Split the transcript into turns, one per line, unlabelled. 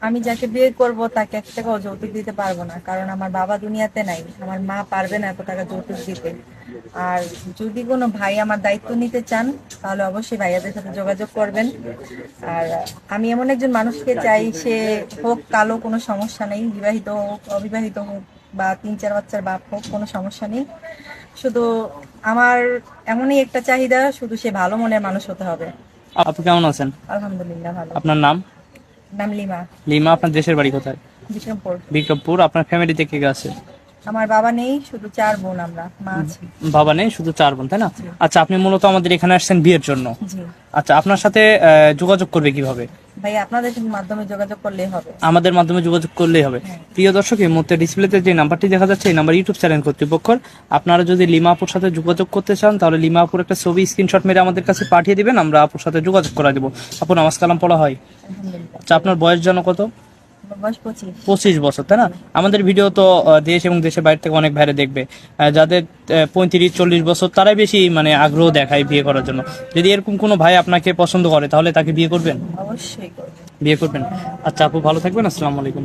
আমি যাকে বিয়ে করব তাকে 1 টাকাও যৌতুক দিতে পারবো না, কারণ আমার বাবা দুনিয়াতে নাই, আমার মা পারবে না এত টাকা যৌতুক দিতে। আর যদি কোনো ভাই আমার দায়িত্ব নিতে চান তাহলে অবশ্যই ভাইয়াদের সাথে যোগাযোগ করবেন। আর আমি এমন একজন মানুষকে চাই, সে হোক কালো, কোনো সমস্যা নেই, বিবাহিত হোক অবিবাহিত হোক বা 3-4 বাচ্চার বাপ হোক, কোনো সমস্যা নেই। শুধু আমার এমনই একটা চাহিদা, শুধু সে ভালো মনের মানুষ হতে হবে।
আপু কেমন আছেন?
আলহামদুলিল্লাহ ভালো।
আপনার নাম?
নাম লিমা।
লিমা। আপনার দেশের বাড়ি কোথায়?
বিক্রমপুর।
বিক্রমপুর। আপনার ফ্যামিলিতে কে কে আছে?
আমার বাবা নেই, শুধু 4 বোন, আমরা মা আছি।
বাবা নেই, শুধু 4 বোন, তাই না?
জি।
আচ্ছা, আপনি মূলত আমাদের এখানে আসছেন বিয়ের জন্য।
জি
আচ্ছা, আপনার সাথে যোগাযোগ করবে কিভাবে?
ভাই, আপনাদের মাধ্যমে যোগাযোগ করলেই হবে।
আমাদের মাধ্যমে যোগাযোগ করলেই হবে।
হ্যাঁ।
প্রিয় দর্শক, এই মুহূর্তে ডিসপ্লেতে যে নাম্বারটি দেখা যাচ্ছে এই নাম্বার ইউটিউব চ্যানেল কর্তৃপক্ষর। আপনারা যদি লিমা আপুর সাথে যোগাযোগ করতে চান তাহলে লিমা আপুর একটা ছবি স্ক্রিনশট মেরে আমাদের কাছে পাঠিয়ে দিবেন, আমরা আপুর সাথে যোগাযোগ করে দেবো। আপু, নামাজ কালাম পড়া হয়?
আলহামদুলিল্লাহ।
আচ্ছা, আপনার বয়স যেন কত?
আমার বয়স 25।
25 বছর, তাই না? আমাদের ভিডিও তো দেশ এবং দেশের বাইরে থেকে অনেক ভাইরে দেখবে। যাদের 35-40 বছর তারাই বেশি মানে আগ্রহ দেখায় বিয়ে করার জন্য। যদি এরকম কোনো ভাই আপনাকে পছন্দ করে তাহলে তাকে বিয়ে করবেন?
অবশ্যই করবো।
বিয়ে করবেন। আচ্ছা আপু, ভালো থাকবেন। আসসালামু আলাইকুম।